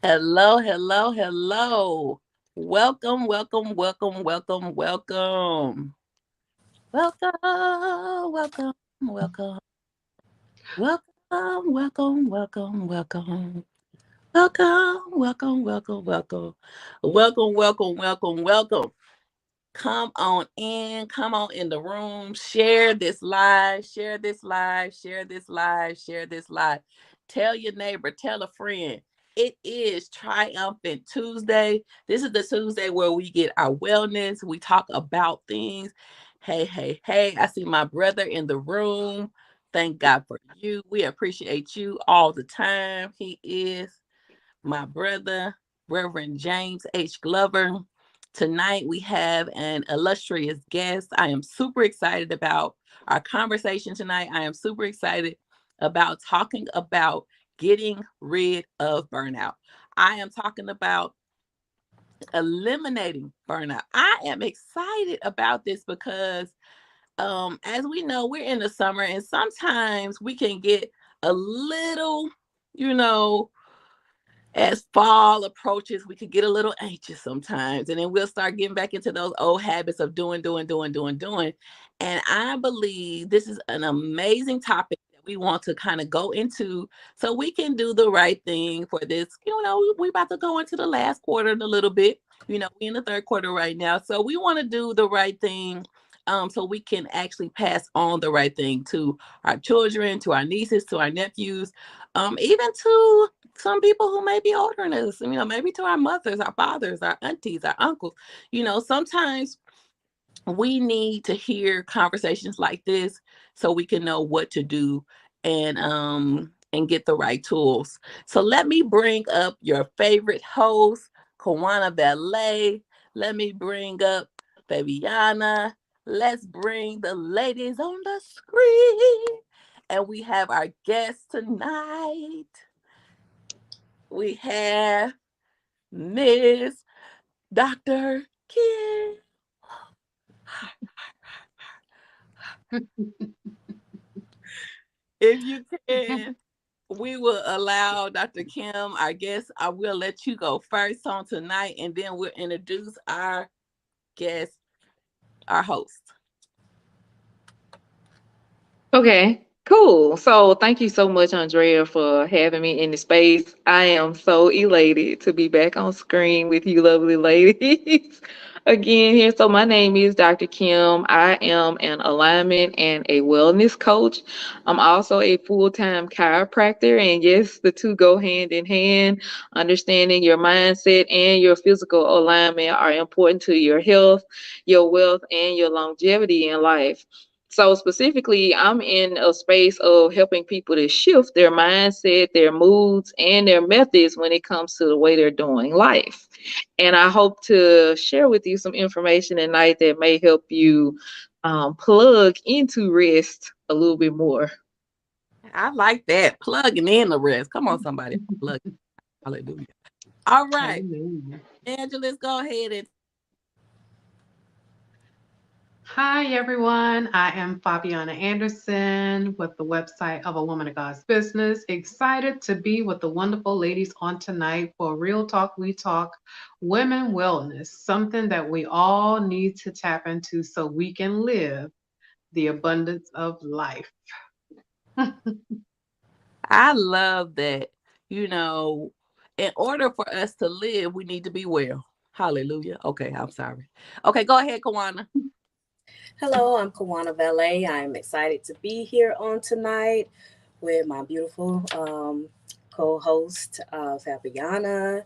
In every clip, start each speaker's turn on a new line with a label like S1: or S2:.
S1: Hello, hello, hello. Welcome, welcome, welcome, welcome, welcome. Welcome, welcome, welcome, welcome, welcome, welcome, welcome. Welcome, welcome, welcome, welcome. Welcome, welcome, welcome, welcome. Come on in the room, share this live, share this live, share this live, share this live. Tell your neighbor, tell a friend. It is Triumphant Tuesday. This is the Tuesday where we get our wellness, we talk about things. Hey, hey, hey, I see my brother in the room. Thank God for you. We appreciate you all the time. He is my brother, Reverend James H. Glover. Tonight we have an illustrious guest. I am super excited about our conversation tonight. I am super excited about talking about getting rid of burnout. I am talking about eliminating burnout. I am excited about this because as we know, we're in the summer and sometimes we can get a little, you know, as fall approaches, we could get a little anxious sometimes, and then we'll start getting back into those old habits of doing. And I believe this is an amazing topic that we want to kind of go into so we can do the right thing for this. We about to go into the last quarter in a little bit. We're in the third quarter right now. So we want to do the right thing so we can actually pass on the right thing to our children, to our nieces, to our nephews, even to some people who may be older than us, maybe to our mothers, our fathers, our aunties, our uncles. Sometimes we need to hear conversations like this so we can know what to do and get the right tools. So let me bring up your favorite host, Kawana Valet. Let me bring up Fabiana. Let's bring the ladies on the screen. And we have our guest tonight. We have Miss Dr. Kim. If you can, we will allow Dr. Kim, our guest. I will let you go first on tonight, and then we'll introduce our guest, our host.
S2: Okay, cool. So thank you so much, Andrea, for having me in the space. I am so elated to be back on screen with you, lovely ladies. Again, here. So my name is Dr. Kim. I am an alignment and a wellness coach. I'm also a full-time chiropractor, and yes, the two go hand in hand. Understanding your mindset and your physical alignment are important to your health, your wealth, and your longevity in life. So specifically, I'm in a space of helping people to shift their mindset, their moods, and their methods when it comes to the way they're doing life. And I hope to share with you some information tonight that may help you plug into rest a little bit more.
S1: I like that. Plugging in the rest. Come on, somebody. Plug. Hallelujah. All right.
S3: Amen.
S1: Angela, go ahead and
S3: Hi, everyone. I am Fabiana Anderson with the website of A Woman of God's Business. Excited to be with the wonderful ladies on tonight for Real Talk, We Talk Women Wellness, something that we all need to tap into so we can live the abundance of life.
S1: I love that. You know, in order for us to live, we need to be well. Hallelujah. Okay, I'm sorry. Okay, go ahead, Kawana.
S4: Hello, I'm Kawana Valet. I'm excited to be here on tonight with my beautiful co-host Fabiana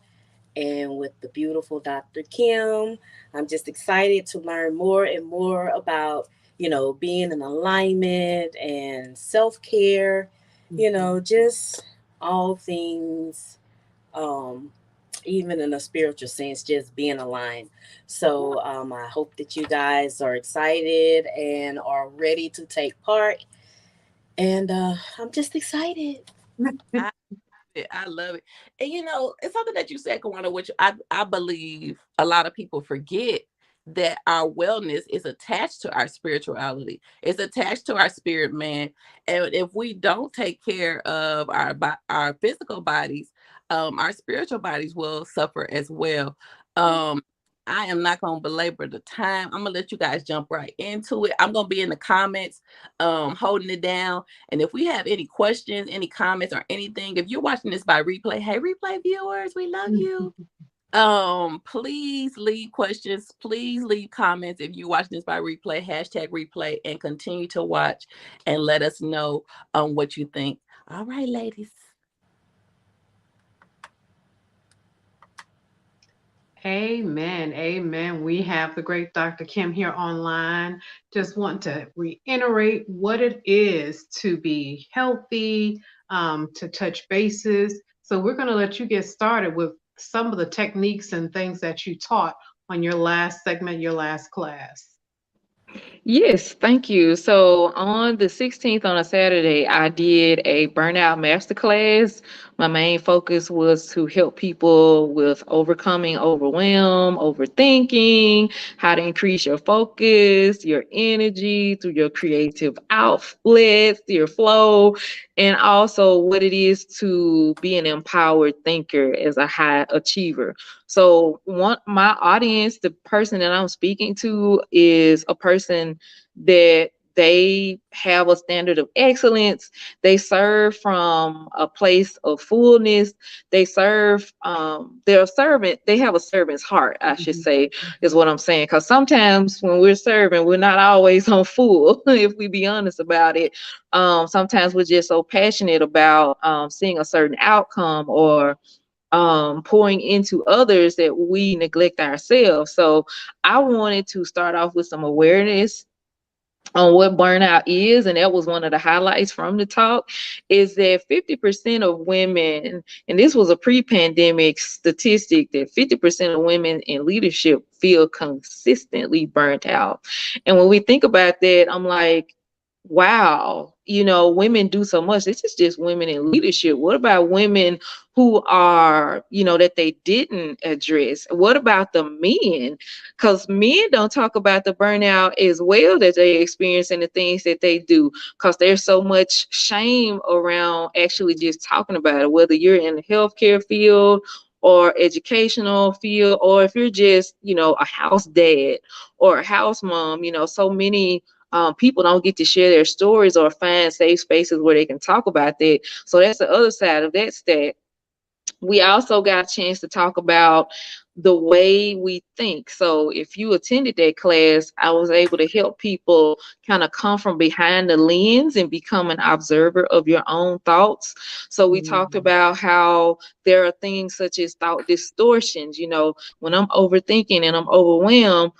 S4: and with the beautiful Dr. Kim. I'm just excited to learn more and more about, being in alignment and self-care, just all things um even in a spiritual sense, just being aligned. So I hope that you guys are excited and are ready to take part. And I'm just excited.
S1: I I love it. And it's something that you said, Kawana, which I believe a lot of people forget. that our wellness is attached to our spirituality. It's attached to our spirit, man. And if we don't take care of our physical bodies, our spiritual bodies will suffer as well. Um, I am not going to belabor the time. I'm going to let you guys jump right into it. I'm going to be in the comments, holding it down. And if we have any questions, any comments, or anything, if you're watching this by replay, hey, replay viewers, we love you. Please leave questions, please leave comments if you're watching this by replay, hashtag replay, and continue to watch and let us know what you think. All right, ladies.
S3: Amen. Amen. We have the great Dr. Kim here online. Just want to reiterate what it is to be healthy, to touch bases. So we're going to let you get started with some of the techniques and things that you taught on your last segment, your last class.
S2: Yes, thank you. So on the 16th, on a Saturday, I did a burnout masterclass. My main focus was to help people with overcoming overwhelm, overthinking, how to increase your focus, your energy through your creative outlets, your flow, and also what it is to be an empowered thinker as a high achiever. So my audience, the person that I'm speaking to is a person that they have a standard of excellence. They serve from a place of fullness. They serve, they're a servant. They have a servant's heart, I should say, is what I'm saying. Because sometimes when we're serving, we're not always on full, if we be honest about it. Sometimes we're just so passionate about seeing a certain outcome or pouring into others that we neglect ourselves. So I wanted to start off with some awareness on what burnout is, and that was one of the highlights from the talk, is that 50% of women, and this was a pre-pandemic statistic, that 50% of women in leadership feel consistently burnt out. And when we think about that, I'm like, wow, women do so much. This is just women in leadership. What about women who are, that they didn't address? What about the men? Because men don't talk about the burnout as well that they experience and the things that they do, because there's so much shame around actually just talking about it, whether you're in the healthcare field or educational field, or if you're just, a house dad or a house mom. So many people don't get to share their stories or find safe spaces where they can talk about that. So that's the other side of that stat. We also got a chance to talk about the way we think. So if you attended that class, I was able to help people kind of come from behind the lens and become an observer of your own thoughts. So we talked about how there are things such as thought distortions. When I'm overthinking and I'm overwhelmed,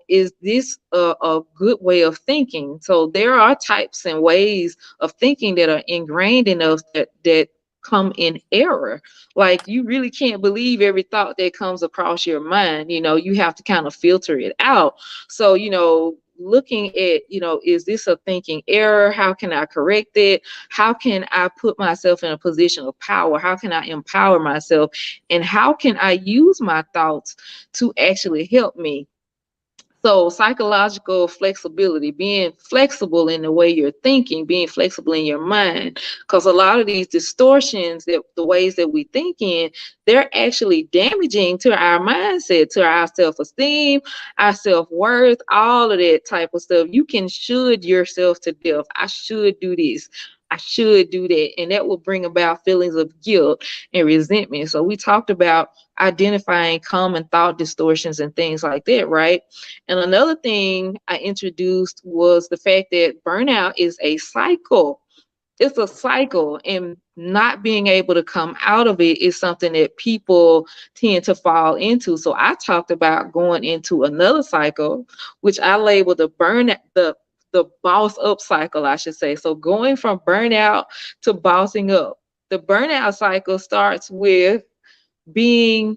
S2: is this a good way of thinking? So there are types and ways of thinking that are ingrained in us that come in error. Like, you really can't believe every thought that comes across your mind. You have to kind of filter it out. So, looking at, is this a thinking error? How can I correct it? How can I put myself in a position of power? How can I empower myself? And how can I use my thoughts to actually help me? So psychological flexibility, being flexible in the way you're thinking, being flexible in your mind, because a lot of these distortions, that the ways that we think in, they're actually damaging to our mindset, to our self-esteem, our self-worth, all of that type of stuff. You can should yourself to death. I should do this. I should do that. And that will bring about feelings of guilt and resentment. So we talked about identifying common thought distortions and things like that, right? And another thing I introduced was the fact that burnout is a cycle. It's a cycle, and not being able to come out of it is something that people tend to fall into. So I talked about going into another cycle, which I labeled the boss up cycle, I should say. So going from burnout to bossing up. The burnout cycle starts with being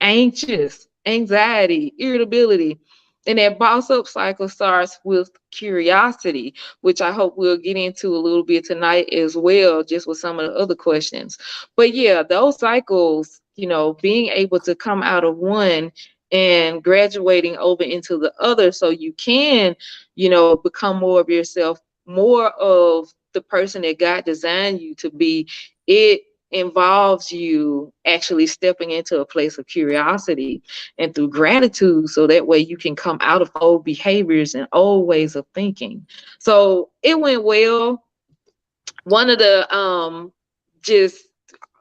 S2: anxious, anxiety, irritability. And that boss up cycle starts with curiosity, which I hope we'll get into a little bit tonight as well, just with some of the other questions. But yeah, those cycles, being able to come out of one and graduating over into the other, so you can, become more of yourself, more of the person that God designed you to be. It involves you actually stepping into a place of curiosity and through gratitude, so that way you can come out of old behaviors and old ways of thinking. So it went well. One of the just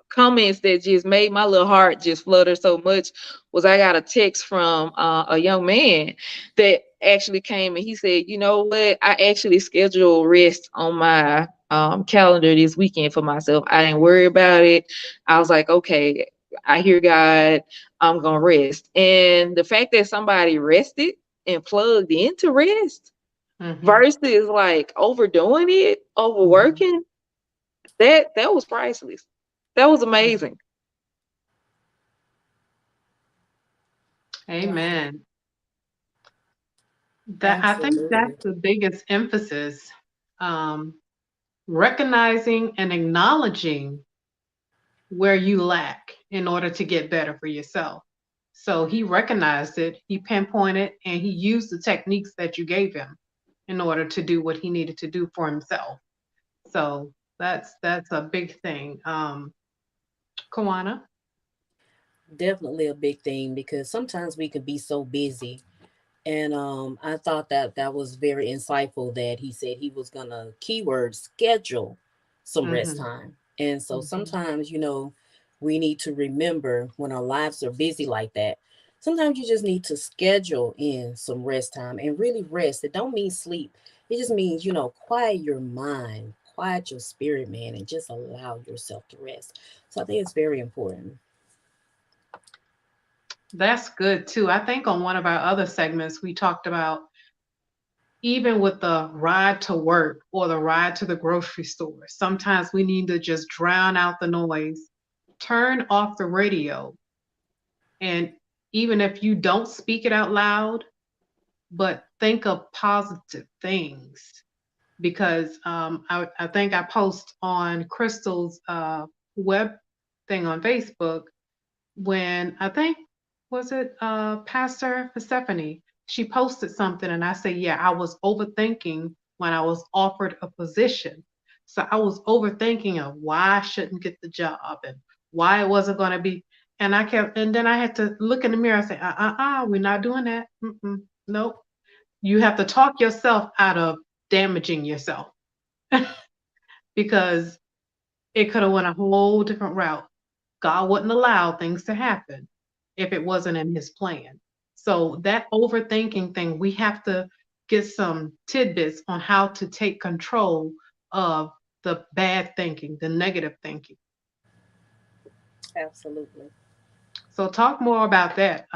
S2: comments that just made my little heart just flutter so much was, I got a text from a young man that actually came, and he said, "You know what? I actually scheduled rest on my calendar this weekend for myself. I didn't worry about it. I was like, okay, I hear God. I'm gonna rest." And the fact that somebody rested and plugged into rest
S3: Mm-hmm.
S2: versus like overdoing it,
S3: Mm-hmm.
S2: overworking, that was priceless. That was amazing.
S4: Wow.
S3: Amen. That I think that's
S4: Absolutely.
S3: the biggest emphasis. Um, Recognizing and acknowledging where you lack in order to get better for yourself. So he recognized it, he pinpointed, and he used the techniques that you gave him in order to do what he needed to do for himself. So that's a big thing. Kawana.
S4: Definitely a big thing because sometimes we could be so busy. And I thought that that was very insightful that he said he was gonna keyword schedule some rest
S3: Mm-hmm.
S4: time. And so
S3: Mm-hmm.
S4: sometimes, we need to remember when our lives are busy like that. Sometimes you just need to schedule in some rest time and really rest. It don't mean sleep. It just means, quiet your mind, quiet your spirit, man, and just allow yourself to rest. So I think it's very important.
S3: That's good too. I think on one of our other segments we talked about, even with the ride to work or the ride to the grocery store, sometimes we need to just drown out the noise, turn off the radio, and even if you don't speak it out loud, but think of positive things. Because I think I post on Crystal's web thing on Facebook when I think, was it Pastor Stephanie? She posted something and I said, yeah, I was overthinking when I was offered a position. So I was overthinking of why I shouldn't get the job and why it wasn't going to be. And I kept, and then I had to look in the mirror and say, we're not doing that. Mm-mm, nope. You have to talk yourself out of damaging yourself because it could have went a whole different route. God wouldn't allow things to happen if it wasn't in his plan. So that overthinking thing, we have to get some tidbits on how to take control of the bad thinking, the negative thinking.
S4: Absolutely.
S3: So talk more about that,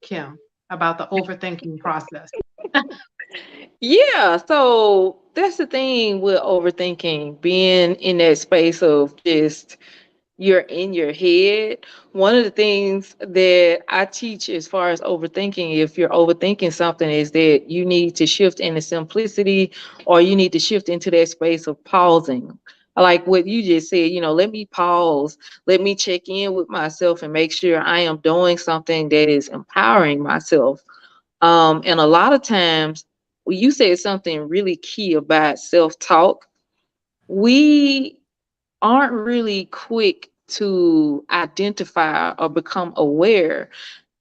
S3: Kim, about the overthinking process.
S2: Yeah, so that's the thing with overthinking, being in that space of just you're in your head. One of the things that I teach as far as overthinking, if you're overthinking something, is that you need to shift into simplicity, or you need to shift into that space of pausing. Like what you just said, let me pause, let me check in with myself and make sure I am doing something that is empowering myself. And a lot of times, well, you said something really key about self-talk. We aren't really quick to identify or become aware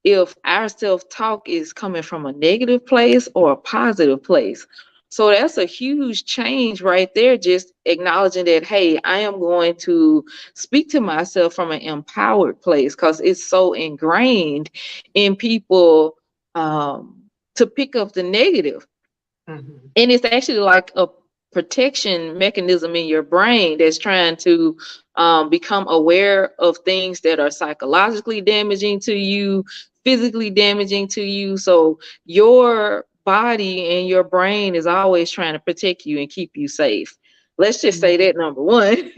S2: if our self-talk is coming from a negative place or a positive place. So that's a huge change right there, just acknowledging that, hey, I am going to speak to myself from an empowered place, because it's so ingrained in people, to pick up the negative.
S3: Mhm.
S2: And it's actually like a protection mechanism in your brain that's trying to become aware of things that are psychologically damaging to you, physically damaging to you. So your body and your brain is always trying to protect you and keep you safe. Let's just say that, number one.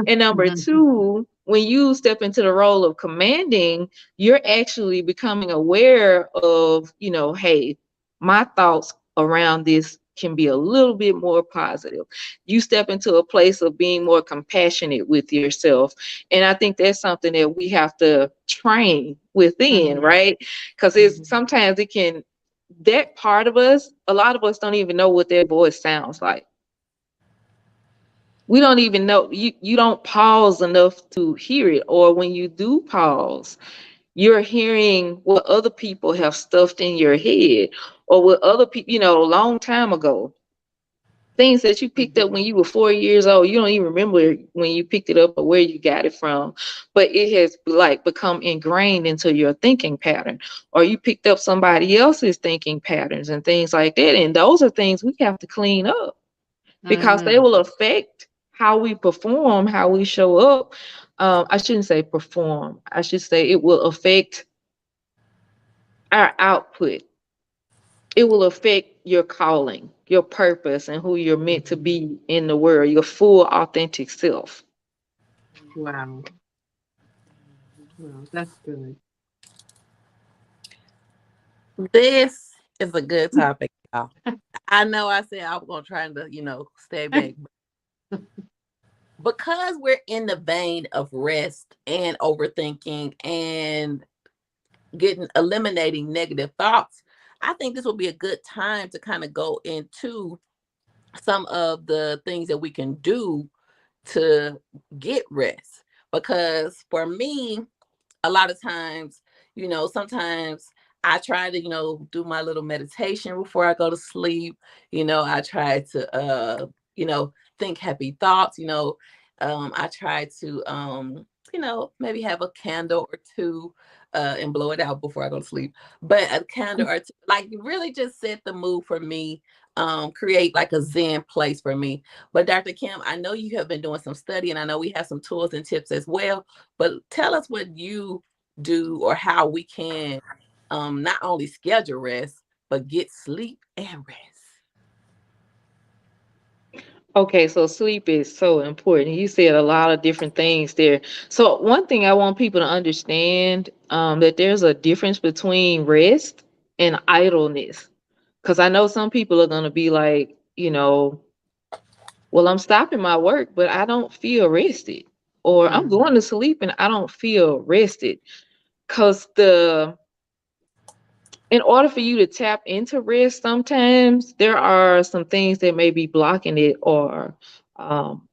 S2: And number
S3: Mhm.
S2: two, when you step into the role of commanding, you're actually becoming aware of, hey, my thoughts around this can be a little bit more positive. You step into a place of being more compassionate with yourself. And I think that's something that we have to train within,
S3: Mm-hmm.
S2: right? Because it's
S3: Mm-hmm.
S2: sometimes it can, that part of us, a lot of us don't even know what that voice sounds like. We don't even know, you don't pause enough to hear it. Or when you do pause, you're hearing what other people have stuffed in your head, or what other people, a long time ago, things that you picked up when you were 4 years old. You don't even remember when you picked it up or where you got it from, but it has like become ingrained into your thinking pattern. Or you picked up somebody else's thinking patterns and things like that, and those are things we have to clean up, because they
S3: Mm-hmm.
S2: will affect how we perform, how we show up. I shouldn't say perform, I should say it will affect our output. It will affect your calling, your purpose, and who you're meant to
S3: Mm-hmm.
S2: be in the world, your full authentic self.
S3: Wow. Wow, that's good.
S1: This is a good topic, y'all. I know I said I was gonna try to, stay back, because we're in the vein of rest and overthinking and getting eliminating negative thoughts. I think this will be a good time to kind of go into some of the things that we can do to get rest. Because for me, a lot of times, sometimes I try to, do my little meditation before I go to sleep. I try to, think happy thoughts. I try to, maybe have a candle or two and blow it out before I go to sleep. But a candle or two, like really just set the mood for me, create like a Zen place for me. But Dr. Kim, I know you have been doing some study and I know we have some tools and tips as well. But tell us what you do or how we can not only schedule rest, but get sleep and rest.
S2: Okay, so sleep is so important. You said a lot of different things there. So one thing I want people to understand, that there's a difference between rest and idleness. Because I know some people are going to be like, well, I'm stopping my work, but I don't feel rested. Or I'm
S3: Mm-hmm.
S2: going to sleep and I don't feel rested. Because in order for you to tap into rest, sometimes there are some things that may be blocking it, or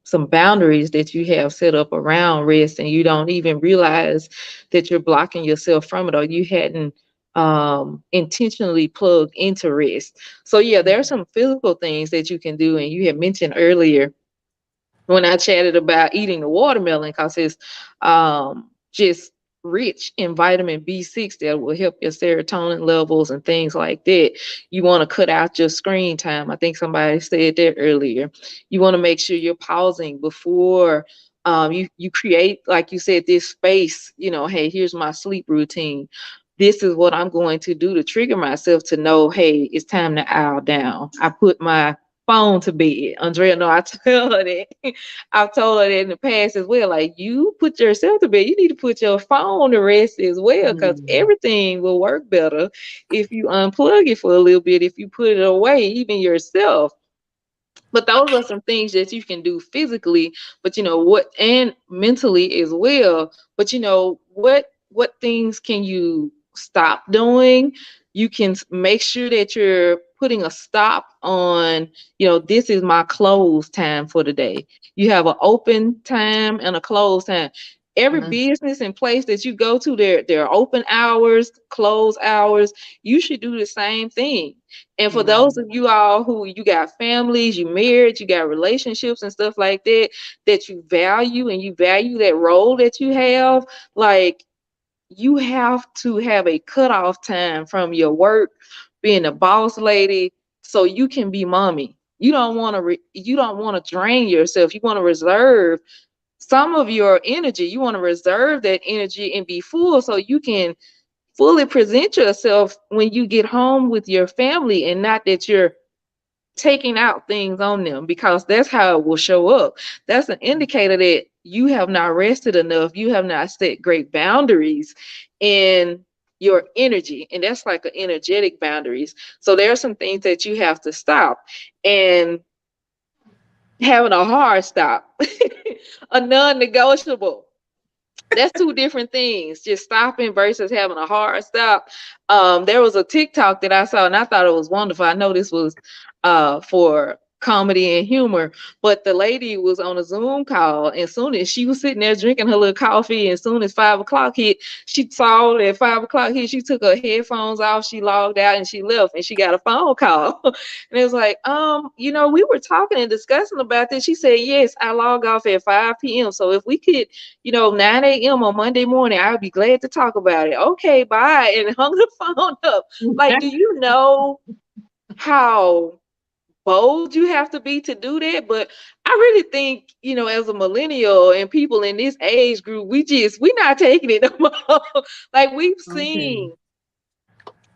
S2: some boundaries that you have set up around rest, and you don't even realize that you're blocking yourself from it, or you hadn't intentionally plugged into rest. So, yeah, there are
S3: Mm-hmm.
S2: some physical things that you can do. And you had mentioned earlier when I chatted about eating the watermelon, because it's just rich in vitamin B6 that will help your serotonin levels and things like that. You want to cut out your screen time. I think somebody said that earlier. You want to make sure you're pausing before you create, like you said, this space. Hey, here's my sleep routine. This is what I'm going to do to trigger myself to know, hey, it's time to owl down. I put my phone to bed. Andrea, no, I tell her that. I've told her that in the past as well. Like, you put yourself to bed, you need to put your phone to rest as well, because
S3: Mm-hmm.
S2: everything will work better if you unplug it for a little bit, if you put it away, even yourself. But those are some things that you can do physically, but what, and mentally as well. But what things can you stop doing? You can make sure that you're putting a stop on, this is my close time for the day. You have an open time and a close time. Every
S3: Mm-hmm.
S2: business and place that you go to, there are open hours, close hours. You should do the same thing. And for
S3: Right.
S2: those of you all who, you got families, you married, you got relationships and stuff like that, that you value, and you value that role that you have, like, you have to have a cutoff time from your work, being a boss lady, so you can be mommy. You don't want to drain yourself. You want to reserve some of your energy. You want to reserve that energy and be full, so you can fully present yourself when you get home with your family, and not that you're taking out things on them, because that's how it will show up. That's an indicator that you have not rested enough. You have not set great boundaries. And your energy, and that's like an energetic boundaries. So there are some things that you have to stop, and having a hard stop, a non-negotiable. That's two different things. Just stopping versus having a hard stop. There was a TikTok that I saw and I thought it was wonderful. I know this was for comedy and humor, but the lady was on a Zoom call, and soon as she was sitting there drinking her little coffee, and soon as 5 o'clock hit, she saw that 5 o'clock hit, she took her headphones off, she logged out and she left, and she got a phone call. And it was like, we were talking and discussing about this. She said, yes, I log off at 5 p.m. So if we could, 9 a.m. on Monday morning, I'd be glad to talk about it. Okay, bye. And hung the phone up. Like, do you know how bold you have to be to do that? But I really think, as a millennial and people in this age group, we're not taking it no more. Like, we've
S3: Okay.
S2: seen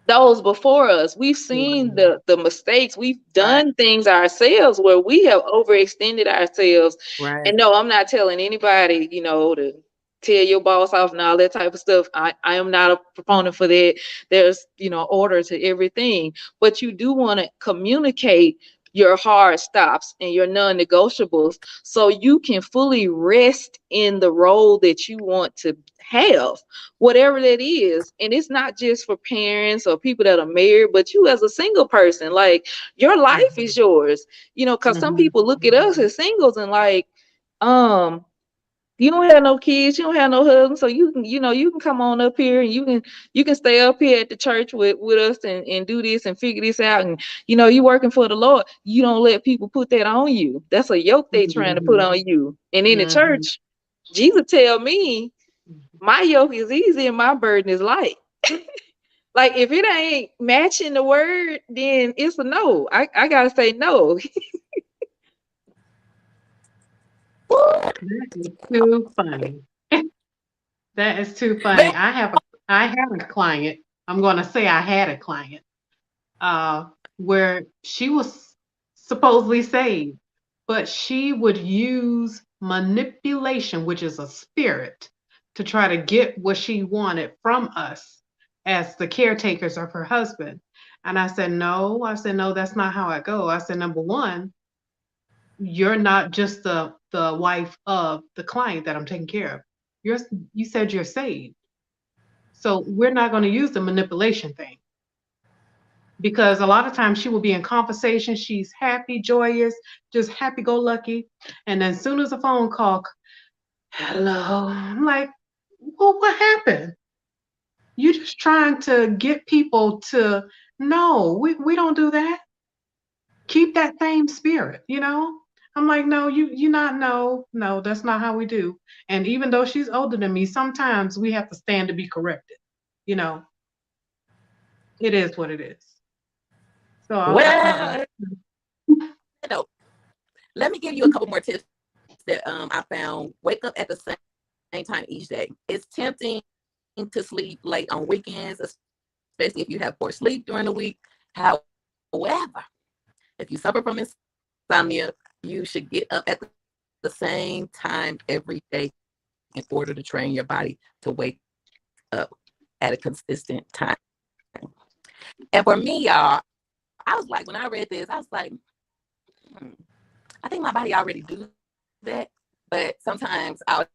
S2: those before us. We've seen
S3: Right.
S2: the mistakes. We've
S1: Right.
S2: done things ourselves where we have overextended ourselves.
S1: Right.
S2: And no, I'm not telling anybody, to tell your boss off and all that type of stuff. I am not a proponent for that. There's, order to everything. But you do want to communicate your hard stops and your non-negotiables so you can fully rest in the role that you want to have, whatever that is. And it's not just for parents or people that are married, but you as a single person, like, your life is
S3: Mhm.
S2: yours, because some
S3: Mhm.
S2: people look at us as singles and like, um you don't have no kids, you don't have no husband, so you can come on up here and you can stay up here at the church with us and do this and figure this out, and you working for the Lord. You don't let people put that on you. That's a yoke they trying to put
S3: Mhm.
S2: on you. And in the
S3: Mhm.
S2: church, Jesus tell me my yoke is easy and my burden is light. Like, if it ain't matching the word, then it's a no. I gotta say no.
S3: That is too funny. That is too funny.
S1: Man,
S3: I had a client. I'm going to say I had a client where she was supposedly saved, but she would use manipulation, which is a spirit, to try to get what she wanted from us as the caretakers of her husband. And I said, no. I said, no, that's not how I go. I said, number one, you're not just the wife of the client that I'm taking care of. You're you said you're saved. So we're not going to use the manipulation thing, because a lot of times she will be in conversation, she's happy, joyous, just happy go lucky, and then as soon as a phone call, hello, I'm like, well, what happened? You're just trying to get people to, no, we don't do that. Keep that same spirit. I'm like, no, you not, no, that's not how we do. And even though she's older than me, sometimes we have to stand to be corrected. you know it is what it is. So
S1: well, you know, let me give you a couple more tips that I found. Wake up at the same time each day. It's tempting to sleep late on weekends, especially if you have poor sleep during the week. However, if you suffer from insomnia, you should get up at the same time every day in order to train your body to wake up at a consistent time. And for me, y'all, I was like, when I read this, I was like, hmm, I think my body already do that. But sometimes I'll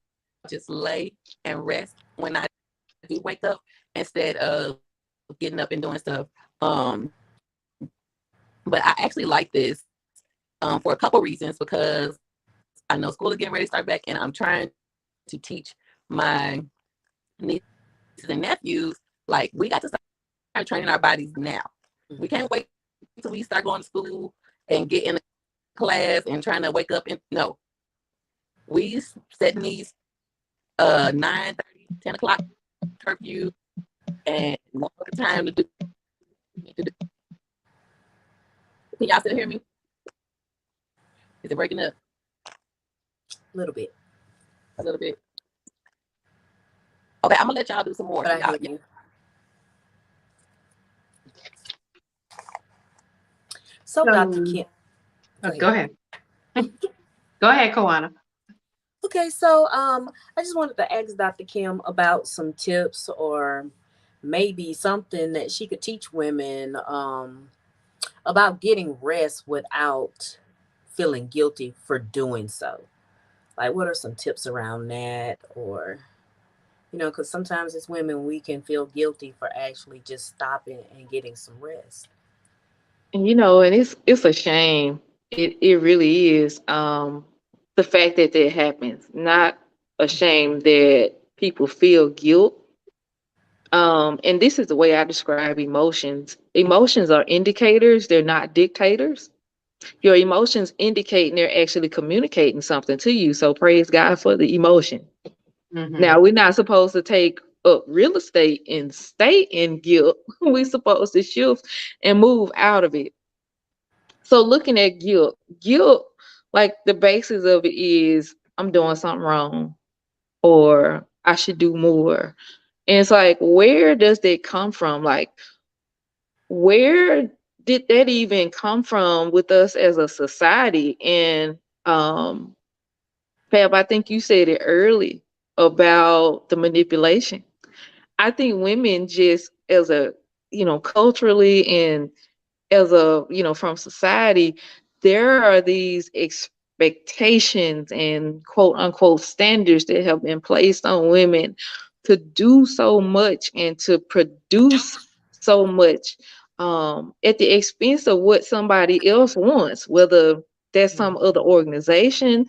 S1: just lay and rest when I do wake up instead of getting up and doing stuff. Um, but I actually like this for a couple reasons, because I know school is getting ready to start back, and I'm trying to teach my nieces and nephews, like, we got to start training our bodies now. We can't wait until we start going to school and get in the class and trying to wake up. And no, we setting these 9:30, 10 o'clock curfew, and no other time to do. Can y'all still hear me? Is it breaking up
S4: A little bit,
S1: a little bit? Okay, I'm gonna let y'all do some more.
S4: but I hear
S1: Y'all,
S4: you. So, Dr.
S3: So
S4: Kim, go
S3: go
S4: ahead.
S3: ahead. Go ahead, Kawana.
S4: Okay, so I just wanted to ask Dr. Kim about some tips or maybe something that she could teach women about getting rest without feeling guilty for doing so. Like, what are some tips around that? Or, because sometimes as women, we can feel guilty for actually just stopping and getting some rest.
S2: And and it's a shame. It really is. The fact that that happens, not a shame that people feel guilt. And this is the way I describe emotions. Emotions are indicators, they're not dictators. Your emotions indicate and they're actually communicating something to you. So praise God for the emotion.
S3: Mm-hmm.
S2: Now, we're not supposed to take up real estate and stay in guilt. We're supposed to shift and move out of it. So looking at guilt, like the basis of it is I'm doing something wrong or I should do more. And it's like, where does that come from? Like, where did that even come from with us as a society? And Fab, I think you said it early about the manipulation. I think women just as a, culturally and as a, from society, there are these expectations and quote unquote standards that have been placed on women to do so much and to produce so much at the expense of what somebody else wants, whether that's some other organization,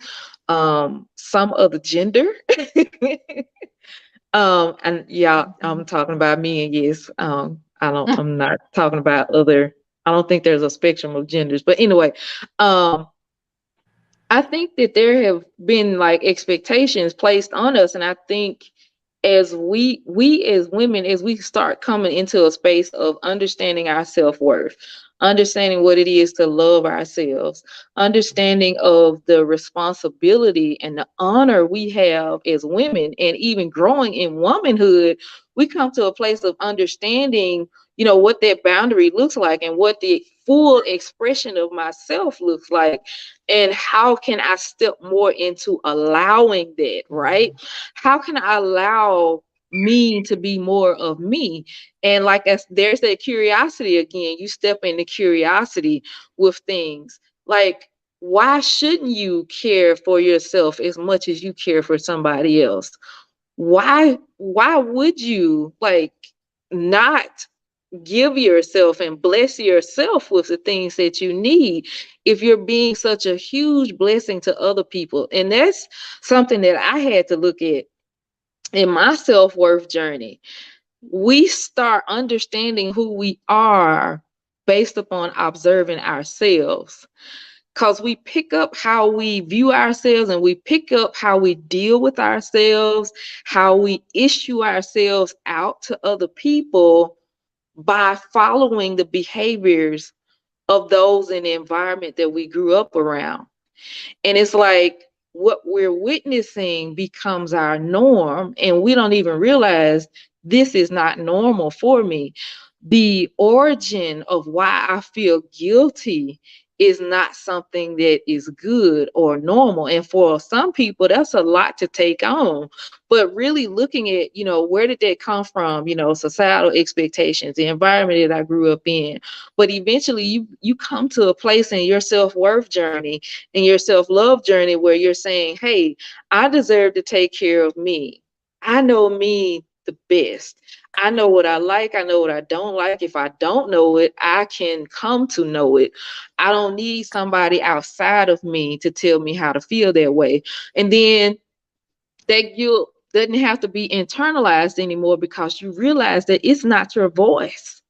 S2: some other gender. And yeah, I'm talking about me, and yes, I'm not talking about other. I don't think there's a spectrum of genders, but anyway, um, I think that there have been like expectations placed on us, and I think as we as women, as we start coming into a space of understanding our self-worth, understanding what it is to love ourselves, understanding of the responsibility and the honor we have as women, and even growing in womanhood, we come to a place of understanding, what that boundary looks like and what the full expression of myself looks like, and how can I step more into allowing that, right? How can I allow me to be more of me? And like, as there's that curiosity again, you step into curiosity with things like, why shouldn't you care for yourself as much as you care for somebody else? Why would you like not give yourself and bless yourself with the things that you need if you're being such a huge blessing to other people? And that's something that I had to look at in my self-worth journey. We start understanding who we are based upon observing ourselves, because we pick up how we view ourselves and we pick up how we deal with ourselves, how we issue ourselves out to other people by following the behaviors of those in the environment that we grew up around. And it's like what we're witnessing becomes our norm, and we don't even realize this is not normal for me. The origin of why I feel guilty is not something that is good or normal. And for some people, that's a lot to take on. But really looking at, where did that come from? Societal expectations, the environment that I grew up in. But eventually you come to a place in your self-worth journey, in your self-love journey, where you're saying, hey, I deserve to take care of me. I know me the best. I know what I like. I know what I don't like. If I don't know it, I can come to know it. I don't need somebody outside of me to tell me how to feel that way. And then that guilt doesn't have to be internalized anymore, because you realize that it's not your voice.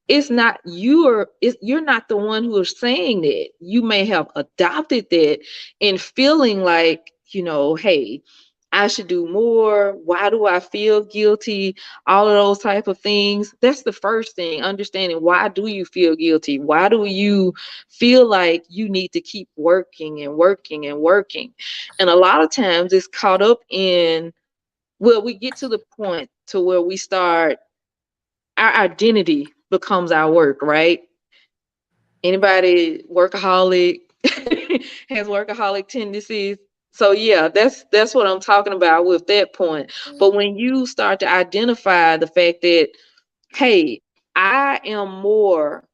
S2: It's not you're not the one who is saying that. You may have adopted that in feeling like, hey, I should do more. Why do I feel guilty? All of those type of things. That's the first thing, understanding, why do you feel guilty? Why do you feel like you need to keep working and working and working? And a lot of times it's caught up in, well, we get to the point to where we start, our identity becomes our work, right? Anybody workaholic has workaholic tendencies. So yeah, that's what I'm talking about with that point. But when you start to identify the fact that hey, I am more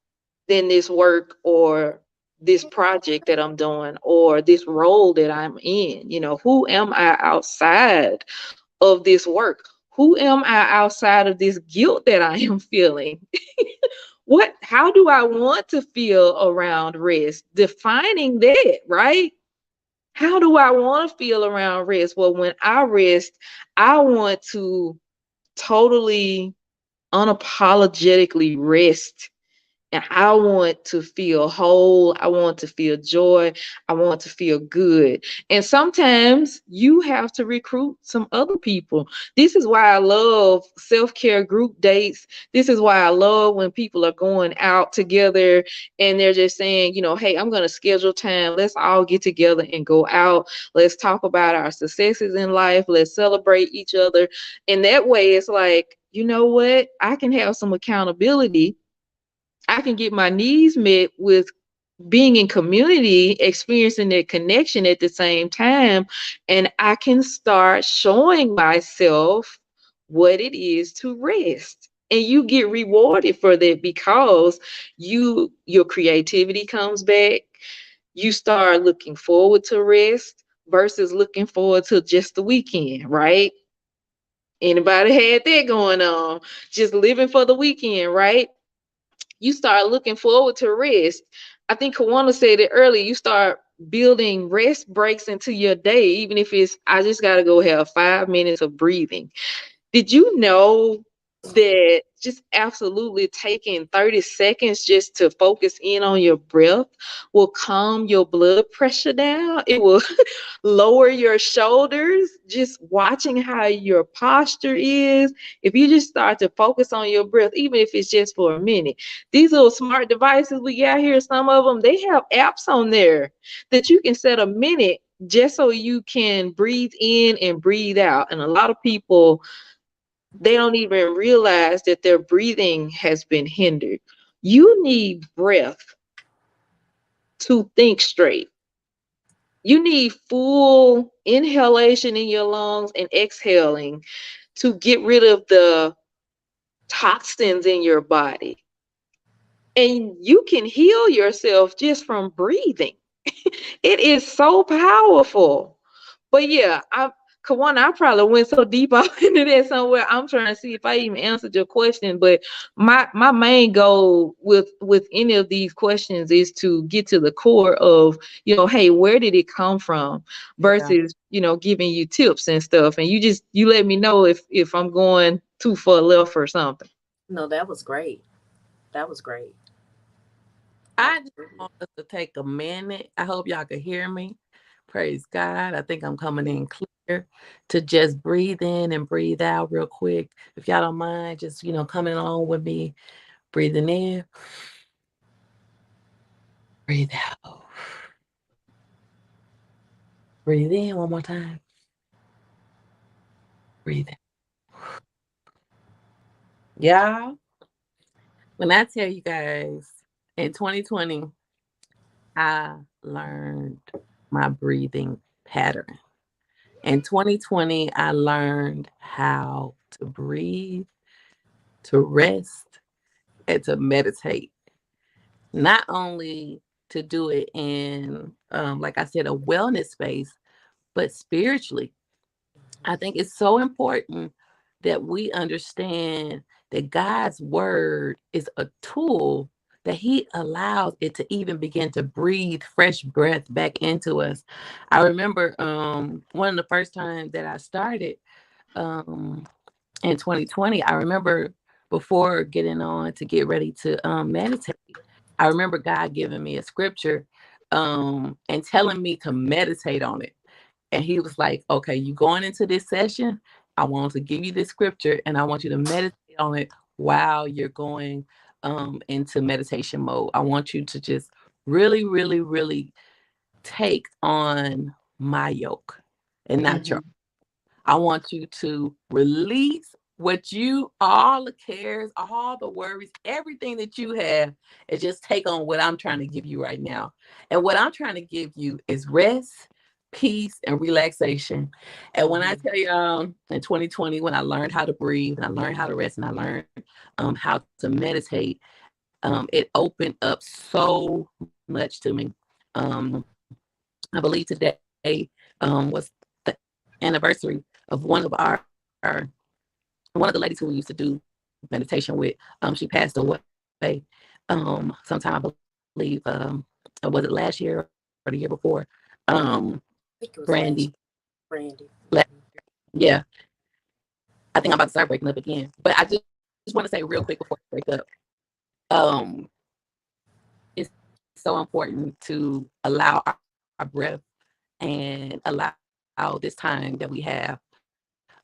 S2: than this work or this project that I'm doing or this role that I'm in. You know, who am I outside of this work? Who am I outside of this guilt that I am feeling? How do I want to feel around rest? Defining that, right? How do I want to feel around rest? Well, when I rest, I want to totally unapologetically rest, and I want to feel whole. I want to feel joy. I want to feel good. And sometimes you have to recruit some other people. This is why I love self care group dates. This is why I love when people are going out together and they're just saying, you know, hey, I'm going to schedule time. Let's all get together and go out. Let's talk about our successes in life. Let's celebrate each other. And that way, it's like, you know what? I can have some accountability. I can get my needs met with being in community, experiencing that connection at the same time, and I can start showing myself what it is to rest. And you get rewarded for that because your creativity comes back. You start looking forward to rest versus looking forward to just the weekend, right? Anybody had that going on? Just living for the weekend, right? You start looking forward to rest. I think Kawana said it earlier. You start building rest breaks into your day, even if it's, I just got to go have 5 minutes of breathing. Did you know that just absolutely taking 30 seconds just to focus in on your breath will calm your blood pressure down? It will lower your shoulders, just watching how your posture is. If you just start to focus on your breath, even if it's just for a minute, these little smart devices we got here, some of them, they have apps on there that you can set a minute just so you can breathe in and breathe out. And a lot of people, they don't even realize that their breathing has been hindered. You need breath to think straight. You need full inhalation in your lungs and exhaling to get rid of the toxins in your body. And you can heal yourself just from breathing. It is so powerful. But yeah, Kawana, I probably went so deep off into that somewhere. I'm trying to see if I even answered your question. But my main goal with any of these questions is to get to the core of, you know, hey, where did it come from?
S1: Yeah.
S2: Versus, you know, giving you tips and stuff. And you let me know if I'm going too far left or something.
S4: No, that was great. That was great.
S1: I just
S4: Absolutely.
S1: want us to take a minute. I hope y'all can hear me. Praise God. I think I'm coming in clear to just breathe in and breathe out real quick. If y'all don't mind, just, coming along with me, breathing in, breathe out. Breathe in one more time. Breathe in. Y'all, when I tell you guys, in 2020, I learned my breathing pattern. In 2020, I learned how to breathe, to rest, and to meditate. Not only to do it in, like I said, a wellness space, but spiritually. I think it's so important that we understand that God's word is a tool that he allows it to even begin to breathe fresh breath back into us. I remember one of the first times that I started um, in 2020, I remember before getting on to get ready to meditate, I remember God giving me a scripture and telling me to meditate on it. And he was like, okay, you going into this session, I want to give you this scripture and I want you to meditate on it while you're going into meditation mode. I want you to just really, really, really take on my yoke and not your.
S3: Mm-hmm.
S1: I want you to release what you, all the cares, all the worries, everything that you have, and just take on what I'm trying to give you right now. And what I'm trying to give you is rest, peace, and relaxation. And when I
S3: Mhm.
S1: tell y'all in 2020, when I learned how to breathe and I learned how to rest and I learned how to meditate, it opened up so much to me. Um, I believe today was the anniversary of our one of the ladies who we used to do meditation with. She passed away. Sometime I believe was it last year or the year before? Um,
S4: I think it was
S1: Brandy.
S4: last Brandy.
S1: la- Yeah, I think I'm about to start breaking up again. But I just want to say real quick before I break up. Um, it's so important to allow our breath and allow this time that we have,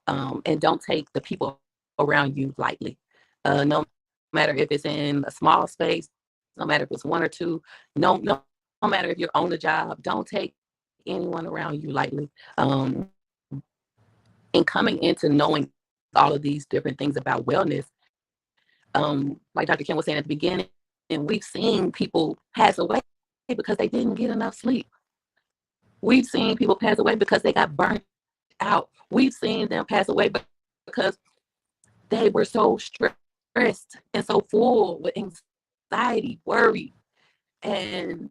S1: and don't take the people around you lightly. No matter if it's in a small space, no matter if it's one or two, no matter if you're on the job, don't take anyone around you lightly. And coming into knowing all of these different things about wellness, like Dr. Kim was saying at the beginning, we've seen people pass away because they didn't get enough sleep. We've seen people pass away because they got burnt out. We've seen them pass away because they were so stressed and so full with anxiety, worry, and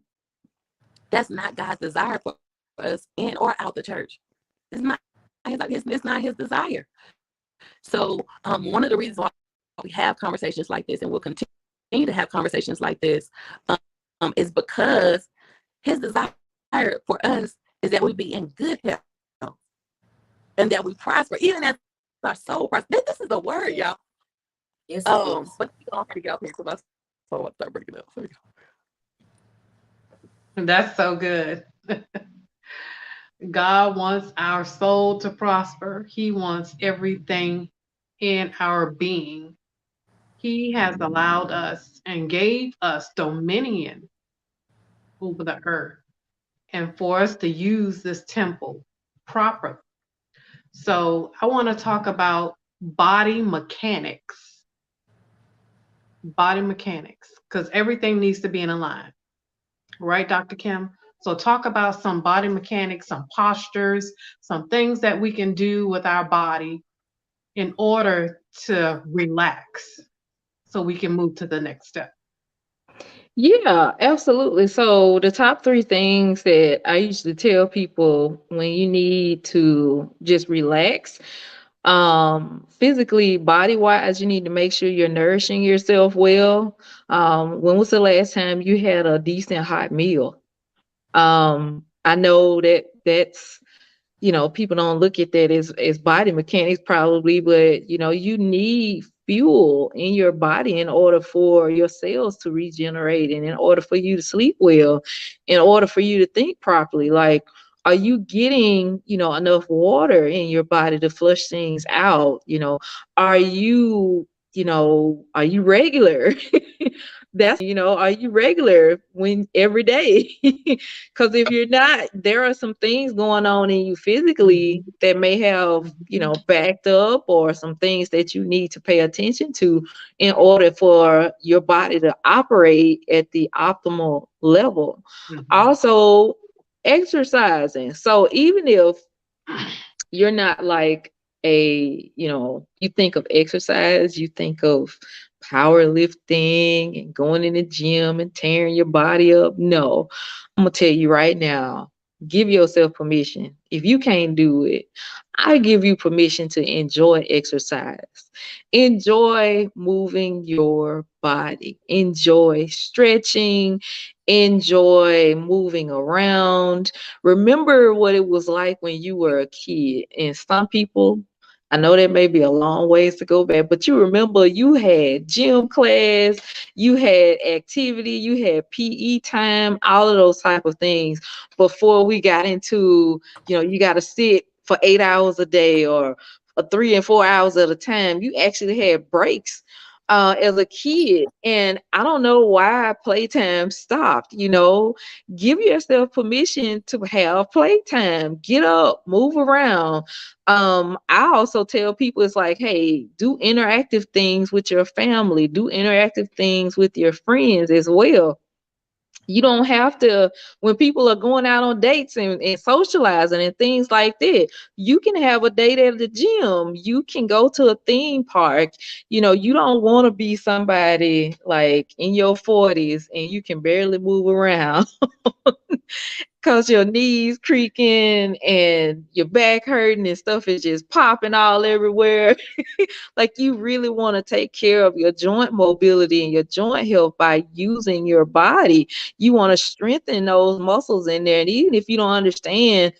S1: that's not God's desire for us in or out the church. It's not it's not his desire. So one of the reasons why we have conversations like this, and we'll continue to have conversations like this, is because his desire for us is that we be in good health and that we prosper, even as our soul prosper. This is a word, y'all.
S4: Yes, it
S1: But
S4: is.
S1: you don't have to get up here because my soul about to start breaking up. So,
S3: That's so good. God wants our soul to prosper. He wants everything in our being. He has allowed us and gave us dominion over the earth and for us to use this temple properly. So I want to talk about body mechanics, body mechanics, because everything needs to be in a line, right, Dr. Kim? So talk about some body mechanics, some postures, some things that we can do with our body in order to relax so we can move to the next step.
S2: Yeah, absolutely. So the top three things that I usually tell people when you need to just relax, physically, body wise, you need to make sure you're nourishing yourself well. When was the last time you had a decent hot meal? I know that that's, people don't look at that as body mechanics probably, but you need fuel in your body in order for your cells to regenerate and in order for you to sleep well, in order for you to think properly. Like, are you getting, enough water in your body to flush things out? Are you, are you regular? That's the thing, are you regular when every day? Because if you're not, there are some things going on in you physically
S3: Mhm,
S2: that may have,
S3: mhm,
S2: backed up, or some things that you need to pay attention to in order for your body to operate at the optimal level.
S3: mhm,
S2: Also, exercising. So even if you're not like you think of exercise, you think of powerlifting and going in the gym and tearing your body up. No, I'm gonna tell you right now, give yourself permission. If you can't do it, I give you permission to enjoy exercise. Enjoy moving your body. Enjoy stretching. Enjoy moving around. Remember what it was like when you were a kid. And some people, I know that may be a long ways to go back, but you remember you had gym class, you had activity, you had PE time, all of those type of things before we got into, you got to sit for 8 hours a day, or 3 and 4 hours at a time. You actually had breaks as a kid. And I don't know why playtime stopped. Give yourself permission to have playtime. Get up, move around. I also tell people, it's like, hey, do interactive things with your family, do interactive things with your friends as well. You don't have to, when people are going out on dates and socializing and things like that, you can have a date at the gym. You can go to a theme park. You don't want to be somebody like in your 40s and you can barely move around because your knees creaking and your back hurting and stuff is just popping all everywhere. Like, you really want to take care of your joint mobility and your joint health by using your body. You want to strengthen those muscles in there. And even if you don't understand,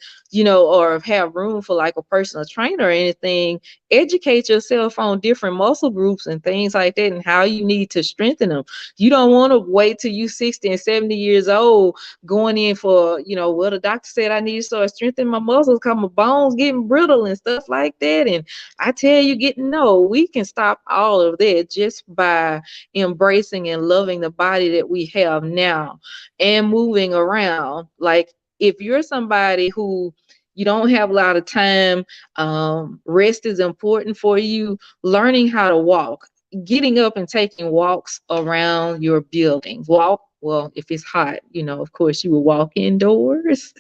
S2: or have room for like a personal trainer or anything, educate yourself on different muscle groups and things like that and how you need to strengthen them. You don't want to wait till you 60 and 70 years old going in for, well, the doctor said I need to start strengthening my muscles because my bones getting brittle and stuff like that. And I tell you, no, we can stop all of that just by embracing and loving the body that we have now and moving around. Like, if you're somebody who you don't have a lot of time, rest is important for you, learning how to walk, getting up and taking walks around your building. Walk, well, if it's hot, of course you will walk indoors.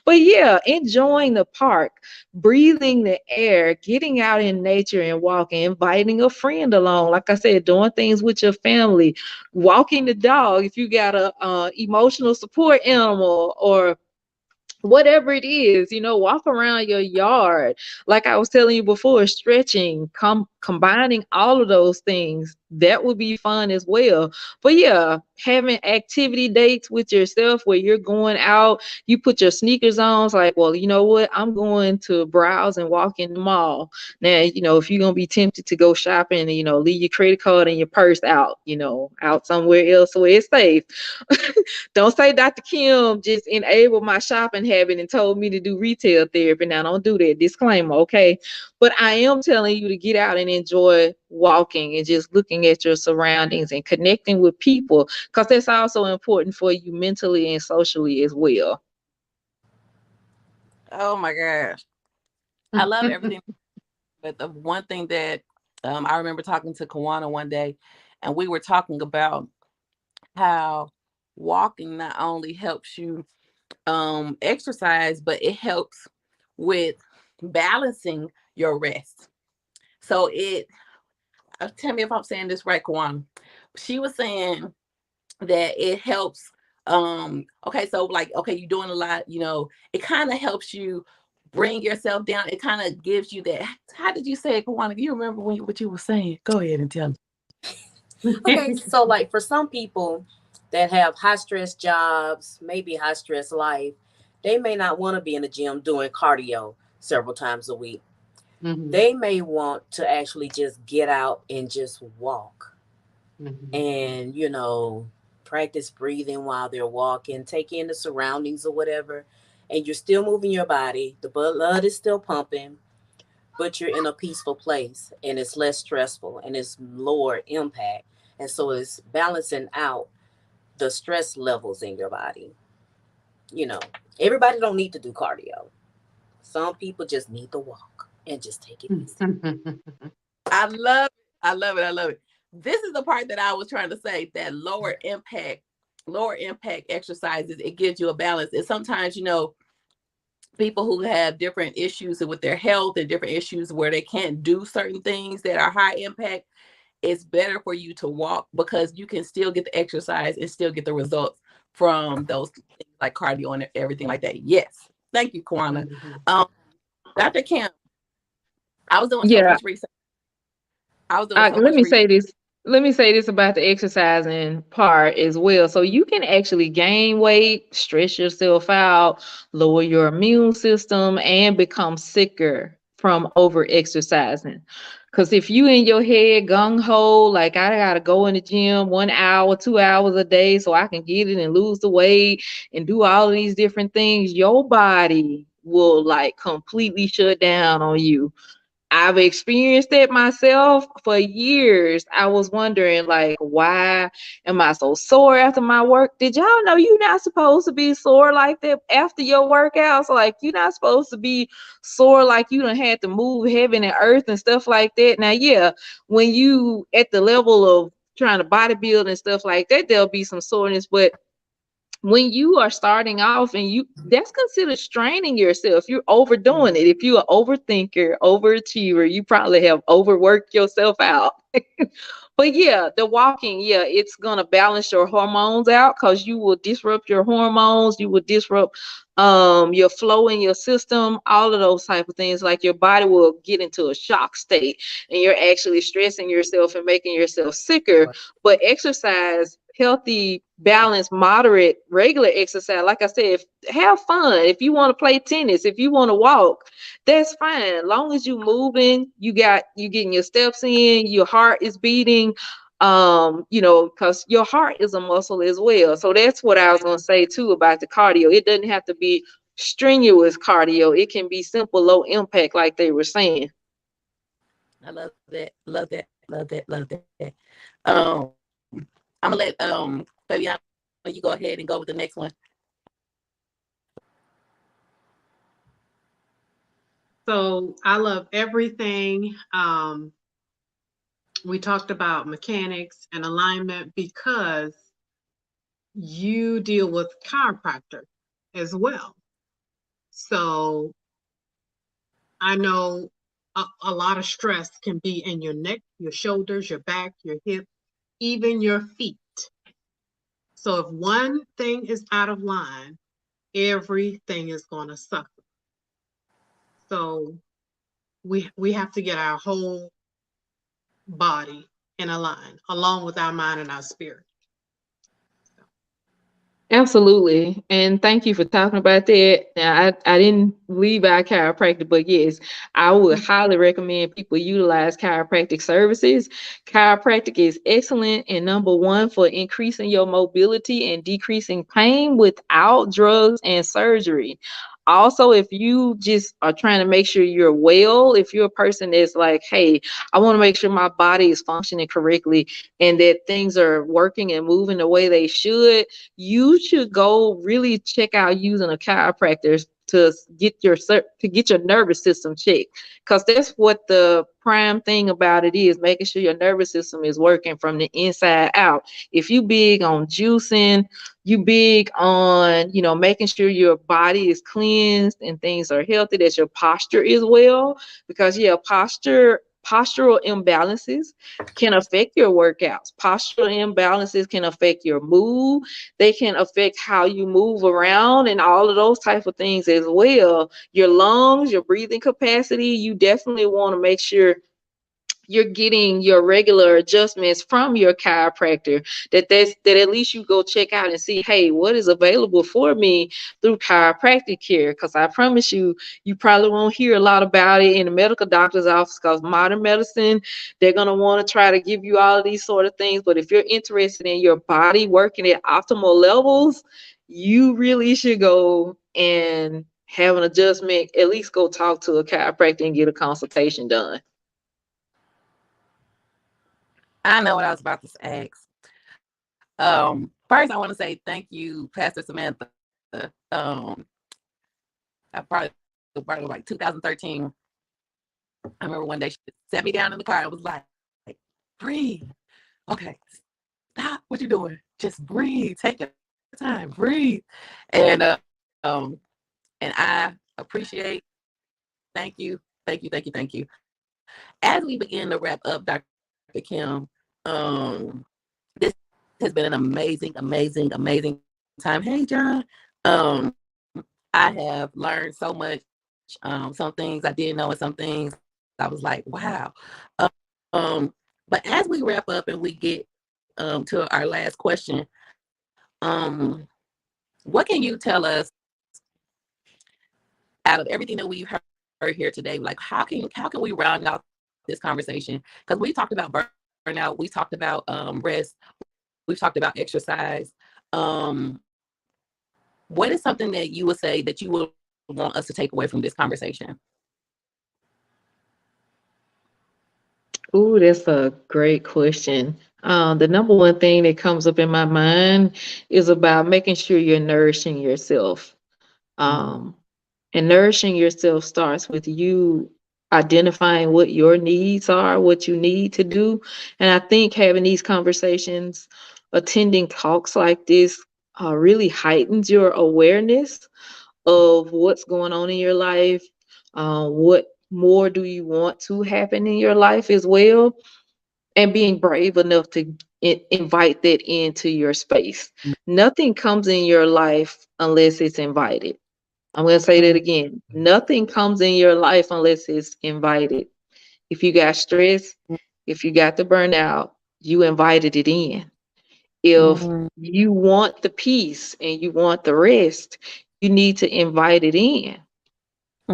S2: But yeah, enjoying the park, breathing the air, getting out in nature and walking, inviting a friend along. Like I said, doing things with your family, walking the dog if you got a emotional support animal, or whatever it is, walk around your yard. Like I was telling you before, stretching, combining all of those things, that would be fun as well. But yeah, having activity dates with yourself where you're going out, you put your sneakers on. It's like, well, you know what, I'm going to browse and walk in the mall. Now, if you're gonna be tempted to go shopping and leave your credit card and your purse out, out somewhere else where it's safe. Don't say Dr. Kim just enabled my shopping habit and told me to do retail therapy. Now, don't do that. Disclaimer, okay? But I am telling you to get out and enjoy walking and just looking at your surroundings and connecting with people, because that's also important for you mentally and socially as well.
S1: Oh my gosh. I love everything. But the one thing that I remember talking to Kawana one day, and we were talking about how walking not only helps you exercise, but it helps with balancing your rest. So tell me if I'm saying this right, Kawana. She was saying that it helps. Okay, so like, okay, you're doing a lot, it kind of helps you bring yourself down. It kind of gives you that. How did you say it, Kawana? Do you remember what you were saying? Go ahead and tell me.
S4: Okay, so like for some people that have high stress jobs, maybe high stress life, they may not want to be in the gym doing cardio several times a week.
S3: Mhm,
S4: They may want to actually just get out and just walk
S3: mhm,
S4: and, practice breathing while they're walking, take in the surroundings or whatever. And you're still moving your body, the blood is still pumping, but you're in a peaceful place and it's less stressful and it's lower impact. And so it's balancing out the stress levels in your body. You know, everybody don't need to do cardio. Some people just need to walk and just take it easy.
S3: mhm.
S1: I love it. I love it. I love it. This is the part that I was trying to say, that lower impact exercises, it gives you a balance. And sometimes, people who have different issues with their health and different issues where they can't do certain things that are high impact, it's better for you to walk because you can still get the exercise and still get the results from those things like cardio and everything like that. Yes. Thank you, Kwana. Um, Dr. Kim, I was doing so
S2: Yeah,
S1: much research. I was doing so
S2: let
S1: much
S2: me
S1: research.
S2: say this. Let me say this about the exercising part as well. So you can actually gain weight, stress yourself out, lower your immune system, and become sicker from over exercising. Because if you in your head gung ho, like I gotta go in the gym 1 hour, 2 hours a day so I can get it and lose the weight and do all of these different things, your body will like completely shut down on you. I've experienced it myself for years. I was wondering, like, why am I so sore after my work? Did y'all know you're not supposed to be sore like that after your workouts? Like, you're not supposed to be sore like you done had to move heaven and earth and stuff like that. Now, yeah, when you at the level of trying to bodybuild and stuff like that, there'll be some soreness, but when you are starting off, and you that's considered straining yourself. You're overdoing it. If you're an overthinker, overachiever, you probably have overworked yourself out. But yeah, the walking, yeah, it's gonna balance your hormones out, because you will disrupt your hormones, you will disrupt your flow in your system, all of those type of things. Like your body will get into a shock state, and you're actually stressing yourself and making yourself sicker. But exercise, healthy, balanced, moderate, regular exercise, like I said, have fun. If you want to play tennis, if you want to walk, that's fine. Long as you moving, you getting your steps in, your heart is beating, because your heart is a muscle as well. So that's what I was going to say too about the cardio. It doesn't have to be strenuous cardio. It can be simple, low impact, like they were saying.
S1: I love that. Love that. Love that. Love that. Um, I'm gonna let Fabiana, you go ahead and go with the next one.
S3: So I love everything. We talked about mechanics and alignment because you deal with chiropractor as well. So I know a lot of stress can be in your neck, your shoulders, your back, your hip, even your feet. So if one thing is out of line, everything is going to suffer. So we have to get our whole body in a line, along with our mind and our spirit.
S2: Absolutely. And thank you for talking about that. Now, I didn't leave out chiropractic, but yes, I would highly recommend people utilize chiropractic services. Chiropractic is excellent and number one for increasing your mobility and decreasing pain without drugs and surgery. Also, if you just are trying to make sure you're well, if you're a person that's like, hey, I want to make sure my body is functioning correctly and that things are working and moving the way they should, you should go really check out using a chiropractor to get your nervous system checked, because that's what the prime thing about it is, making sure your nervous system is working from the inside out. If you big on juicing, you big on making sure your body is cleansed and things are healthy, that your posture is well, because yeah, postural imbalances can affect your workouts. Postural imbalances can affect your mood. They can affect how you move around and all of those type of things as well. Your lungs, your breathing capacity, you definitely want to make sure you're getting your regular adjustments from your chiropractor, that at least you go check out and see, hey, what is available for me through chiropractic care, because I promise you, you probably won't hear a lot about it in the medical doctor's office, because modern medicine, they're going to want to try to give you all of these sort of things. But if you're interested in your body working at optimal levels, you really should go and have an adjustment, at least go talk to a chiropractor and get a consultation done.
S1: I know what I was about to ask. First, I want to say thank you, Pastor Samantha. I probably like 2013. I remember one day she sat me down in the car. I was like, breathe. Okay, stop what you're doing. Just breathe. Take your time. Breathe. And and I appreciate. Thank you. Thank you. Thank you. Thank you. As we begin to wrap up, Dr. Kim, this has been an amazing, amazing, amazing time. Hey, John. Um, I have learned so much. Some things I didn't know, and some things I was like, wow. Um, but as we wrap up and we get to our last question, um, what can you tell us out of everything that we've heard here today? Like, how can we round out this conversation? Because we talked about burnout, we talked about rest, we've talked about exercise. Um, what is something that you would say that you would want us to take away from this conversation?
S2: Ooh, that's a great question. The number one thing that comes up in my mind is about making sure you're nourishing yourself. Um, and nourishing yourself starts with you identifying what your needs are, what you need to do. And I think having these conversations, attending talks like this, really heightens your awareness of what's going on in your life. What more do you want to happen in your life as well? And being brave enough to invite that into your space. Nothing comes in your life unless it's invited. I'm going to say that again. Nothing comes in your life unless it's invited. If you got stress, if you got the burnout, you invited it in. If you want the peace and you want the rest, you need to invite it in.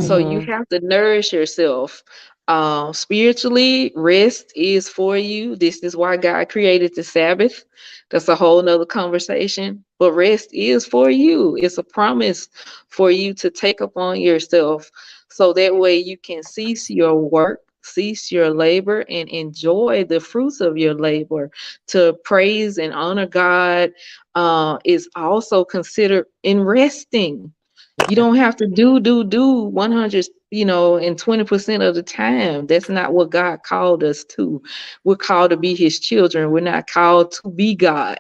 S2: So you have to nourish yourself. Spiritually, rest is for you. This is why God created the Sabbath. That's a whole nother conversation. But rest is for you. It's a promise for you to take upon yourself. So that way you can cease your work, cease your labor, and enjoy the fruits of your labor. To praise and honor God is also considered in resting. You don't have to do 100, and 20% of the time. That's not what God called us to. We're called to be his children. We're not called to be God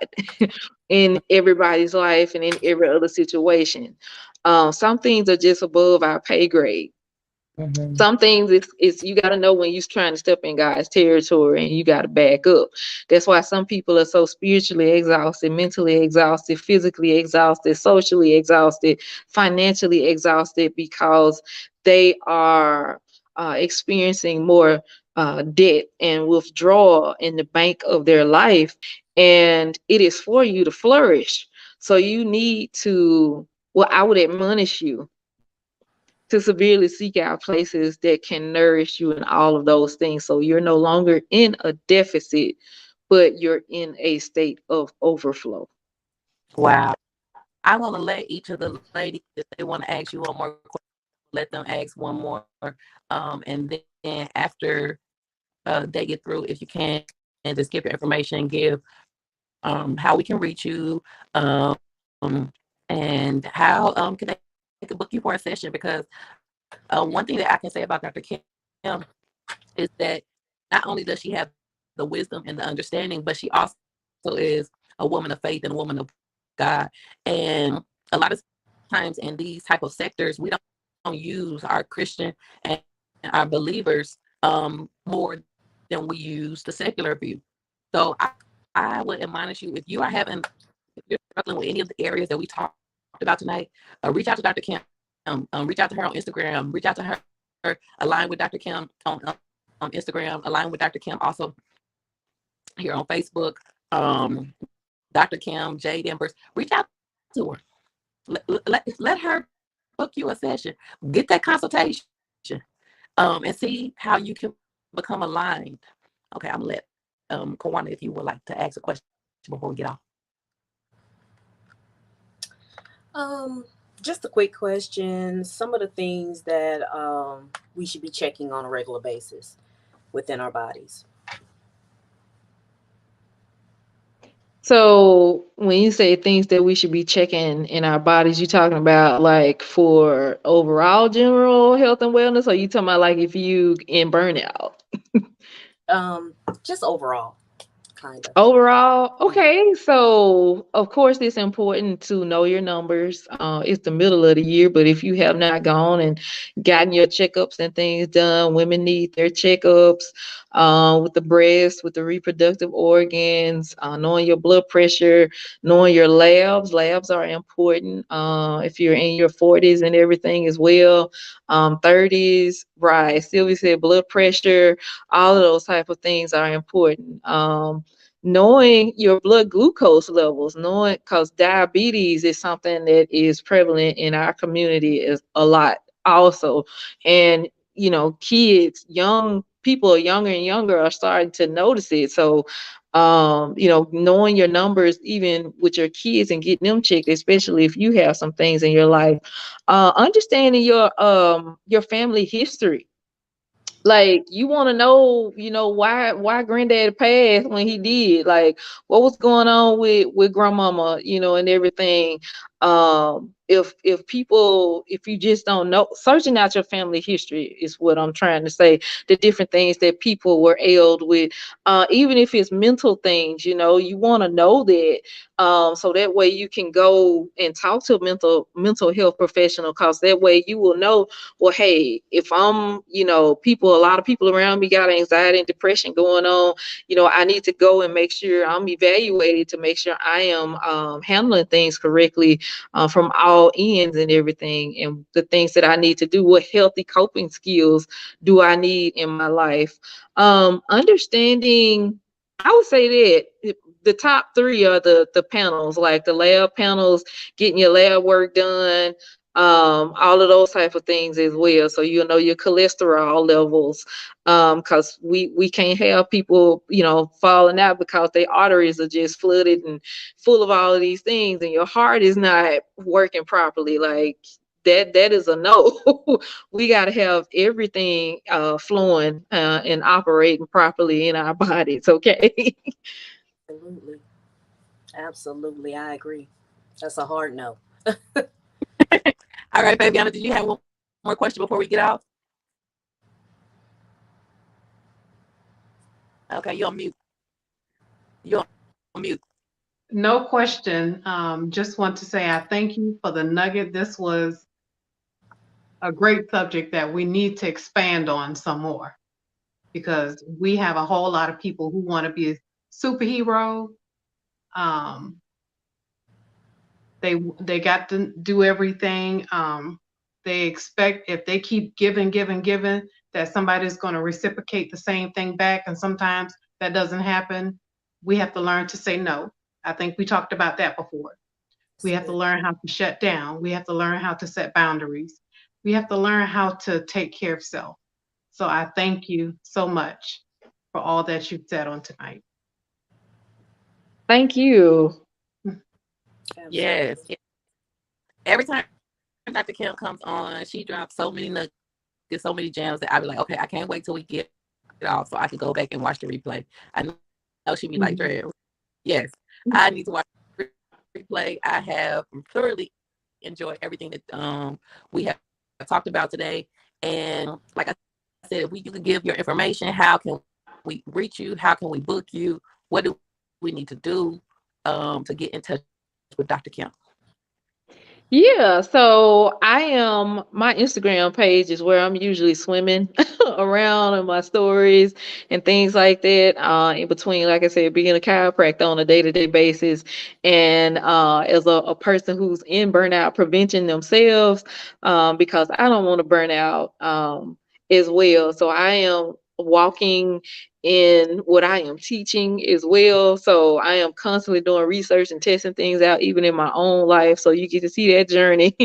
S2: in everybody's life and in every other situation. Some things are just above our pay grade. Some things it's you got to know when you're trying to step in God's territory and you got to back up. That's why some people are so spiritually exhausted, mentally exhausted, physically exhausted, socially exhausted, financially exhausted, because they are experiencing more debt and withdrawal in the bank of their life. And it is for you to flourish. So you need to, well, I would admonish you to severely seek out places that can nourish you and all of those things. So you're no longer in a deficit, but you're in a state of overflow.
S1: Wow. I want to let each of the ladies, if they want to ask you one more question, let them ask one more. And then after they get through, if you can, just give your information, give how we can reach you, and how they can book you for a session. Because one thing that I can say about Dr. Kim is that not only does she have the wisdom and the understanding, but she also is a woman of faith and a woman of God. And a lot of times in these type of sectors, we don't use our Christian and our believers more than we use the secular view. So I would admonish you, if you are having, if you're struggling with any of the areas that we talked about tonight, reach out to Dr. Kim. Reach out to her on Instagram. Reach out to her, align with Dr. Kim on Instagram, align with Dr. Kim also here on Facebook. Dr. Kim, Jade Embers. Reach out to her. Let her book you a session. Get that consultation, and see how you can become aligned. Okay, I'm gonna let Kawana, if you would like to ask a question before we get off.
S4: Um, just a quick question. Some of the things that we should be checking on a regular basis within our bodies.
S2: So when you say things that we should be checking in our bodies, you talking about like for overall general health and wellness, or you talking about like if you in burnout?
S4: Just overall, kind of.
S2: Overall, okay. So, of course, it's important to know your numbers. It's the middle of the year, but if you have not gone and gotten your checkups and things done, women need their checkups with the breast, with the reproductive organs, knowing your blood pressure, knowing your labs. Labs are important if you're in your 40s and everything as well. 30s, right. Sylvia said blood pressure, all of those type of things are important. Knowing your blood glucose levels, knowing, because diabetes is something that is prevalent in our community is a lot also. And kids, young people are younger and younger are starting to notice it. So knowing your numbers even with your kids and getting them checked, especially if you have some things in your life, understanding your family history. Like, you want to know, why granddaddy passed when he did, like what was going on with grandmama, and everything. If you just don't know, searching out your family history is what I'm trying to say. The different things that people were ailed with, even if it's mental things, you want to know that, so that way you can go and talk to a mental health professional, because that way you will know, well, hey, if I'm, a lot of people around me got anxiety and depression going on, I need to go and make sure I'm evaluated to make sure I am handling things correctly, from all ends and everything, and the things that I need to do. What healthy coping skills do I need in my life? Understanding, I would say that the top three are the panels, like the lab panels, getting your lab work done, all of those type of things as well. So you know your cholesterol levels, because we can't have people, falling out because their arteries are just flooded and full of all of these things, and your heart is not working properly. Like that is a no. We got to have everything flowing and operating properly in our bodies. Okay.
S4: Absolutely. Absolutely. I agree. That's a hard no.
S1: All right, Fabiana, did you have one more question before we get off? Okay, you're on mute. You're on mute.
S3: No question. Just want to say I thank you for the nugget. This was a great subject that we need to expand on some more, because we have a whole lot of people who want to be a superhero. Um, they got to do everything. They expect, if they keep giving, giving, giving, that somebody's going to reciprocate the same thing back, and sometimes that doesn't happen. We have to learn to say no. I think we talked about that before. We
S4: It's
S3: have to
S4: good.
S3: learn how to shut down. We have to learn how to set boundaries. We have to learn how to take care of self. So I thank you so much for all that you've said on tonight.
S2: Thank you.
S1: Yes.
S4: Absolutely.
S1: Every time Dr. Kim comes on, she drops so many nuggets, so many gems that I be like, okay, I can't wait till we get off so I can go back and watch the replay. I know she be like, Dre, yes,
S3: Mhm.
S1: I need to watch the replay. I have thoroughly enjoyed everything that we have talked about today. And like I said, if you can give your information, how can we reach you? How can we book you? What do we need to do to get in touch with Dr. Kim?
S2: Yeah, so my Instagram page is where I'm usually swimming around in my stories and things like that. In between, like I said, being a chiropractor on a day-to-day basis, and as a person who's in burnout prevention themselves, because I don't want to burn out as well. So I am walking in what I am teaching as well. So I am constantly doing research and testing things out, even in my own life. So you get to see that journey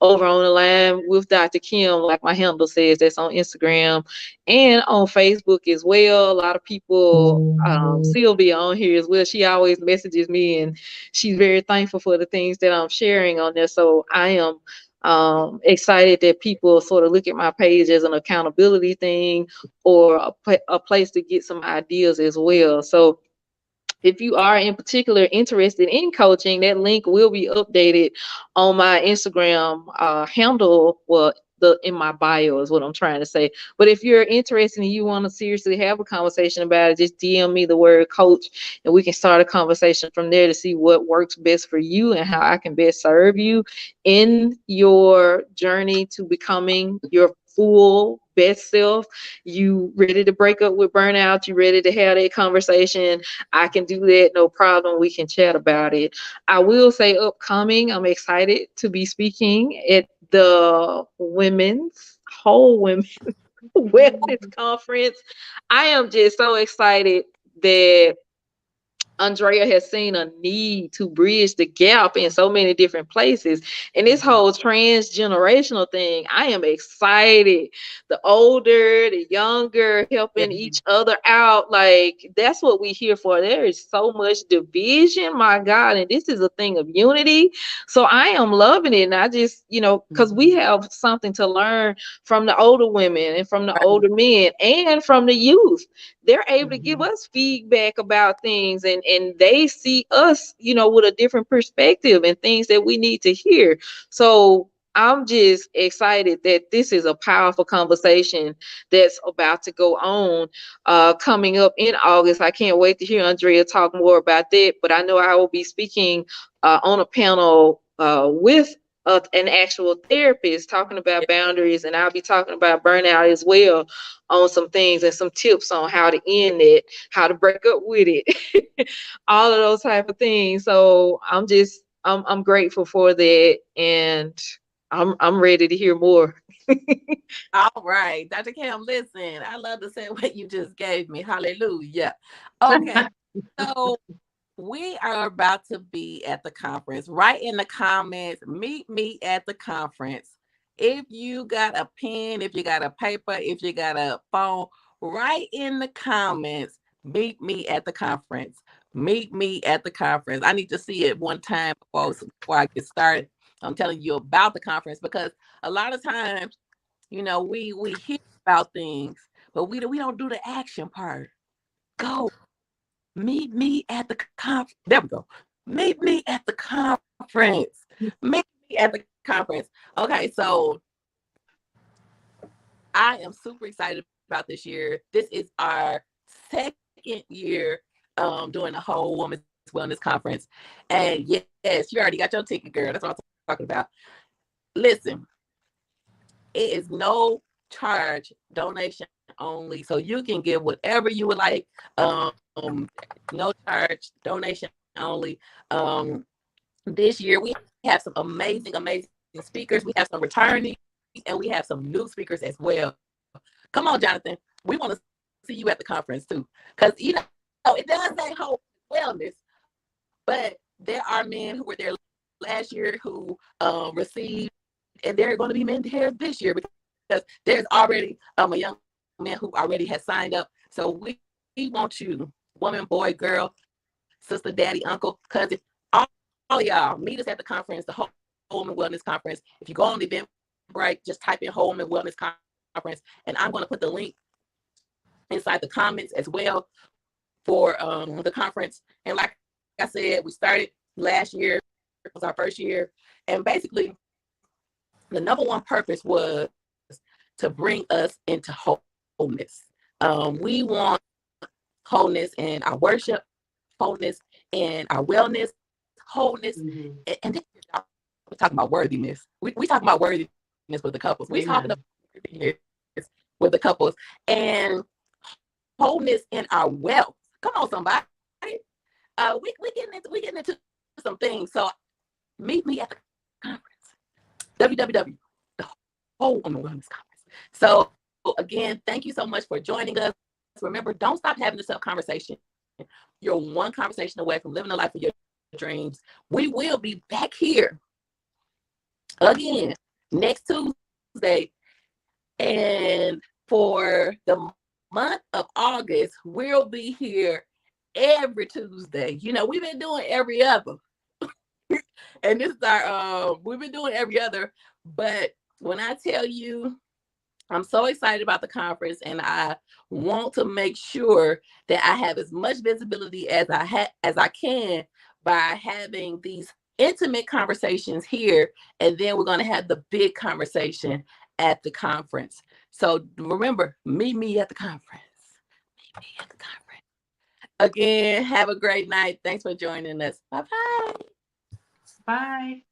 S2: over on the line with Dr. Kim, like my handle says, that's on Instagram and on Facebook as well. A lot of people, Sylvia on here as well. She always messages me, and she's very thankful for the things that I'm sharing on there. So I am excited that people sort of look at my page as an accountability thing, or a place to get some ideas as well. So if you are in particular interested in coaching, that link will be updated on my Instagram handle. Well, in my bio is what I'm trying to say. But if you're interested and you want to seriously have a conversation about it, just DM me the word coach, and we can start a conversation from there to see what works best for you and how I can best serve you in your journey to becoming your full best self. You ready to break up with burnout? You ready to have that conversation? I can do that, no problem. We can chat about it. I will say, upcoming, I'm excited to be speaking at the Women's Whole Women Wellness Conference. I am just so excited that Andrea has seen a need to bridge the gap in so many different places. And this whole transgenerational thing, I am excited. The older, the younger, helping each other out. Like, that's what we here for. There is so much division, my God. And this is a thing of unity. So I am loving it. And I just, because we have something to learn from the older women and from the
S1: Right.
S2: older men and from the youth. they're able to give us feedback about things, and they see us, with a different perspective and things that we need to hear. So I'm just excited that this is a powerful conversation that's about to go on, coming up in August. I can't wait to hear Andrea talk more about that. But I know I will be speaking on a panel with an actual therapist talking about boundaries, and I'll be talking about burnout as well, on some things and some tips on how to end it, how to break up with it, all of those type of things. So I'm grateful for that, and I'm ready to hear more.
S1: All right, Dr. Cam, listen, I love the same way you just gave me. Hallelujah. Okay, so we are about to be at the conference. Write in the comments, meet me at the conference. If you got a pen, if you got a paper, if you got a phone, write in the comments, meet me at the conference. Meet me at the conference. I need to see it one time before I get started. I'm telling you about the conference, because a lot of times, we hear about things, but we don't do the action part. Go. Meet me at the conference. There we go. Meet me at the conference. Meet me at the conference. Okay, so I am super excited about this year. This is our second year doing the whole Women's Wellness Conference. And yes, you already got your ticket, girl. That's what I'm talking about. Listen, it is no charge, donation only. So you can give whatever you would like. No charge, donation only. This year we have some amazing, amazing speakers. We have some returning, and we have some new speakers as well. Come on, Jonathan. We want to see you at the conference too. Because it does say whole wellness, but there are men who were there last year who received, and there are going to be men here this year, because there's already a young man who already has signed up. So we want you, woman, boy, girl, sister, daddy, uncle, cousin, all y'all, meet us at the conference, the Home and Wellness Conference. If you go on the Eventbrite, just type in Home and Wellness Conference, and I'm going to put the link inside the comments as well for the conference. And like I said, we started last year. It was our first year. And basically, the number one purpose was to bring us into wholeness. We want wholeness in our worship, wholeness in our wellness, wholeness. And this, we're talking about worthiness. We talking about worthiness with the couples. We talking about worthiness with the couples, and wholeness in our wealth. Come on, somebody. We getting into some things. So meet me at the conference. www. The Whole Woman Wellness Conference. So again, thank you so much for joining us. Remember, don't stop having the self conversation. You're one conversation away from living the life of your dreams. We will be back here again next Tuesday. And for the month of August, we'll be here every Tuesday. We've been doing every other. And this is we've been doing every other. But when I tell you, I'm so excited about the conference, and I want to make sure that I have as much visibility as I can by having these intimate conversations here, and then we're going to have the big conversation at the conference. So remember, meet me at the conference. Meet me at the conference. Again, have a great night. Thanks for joining us. Bye-bye.
S3: Bye.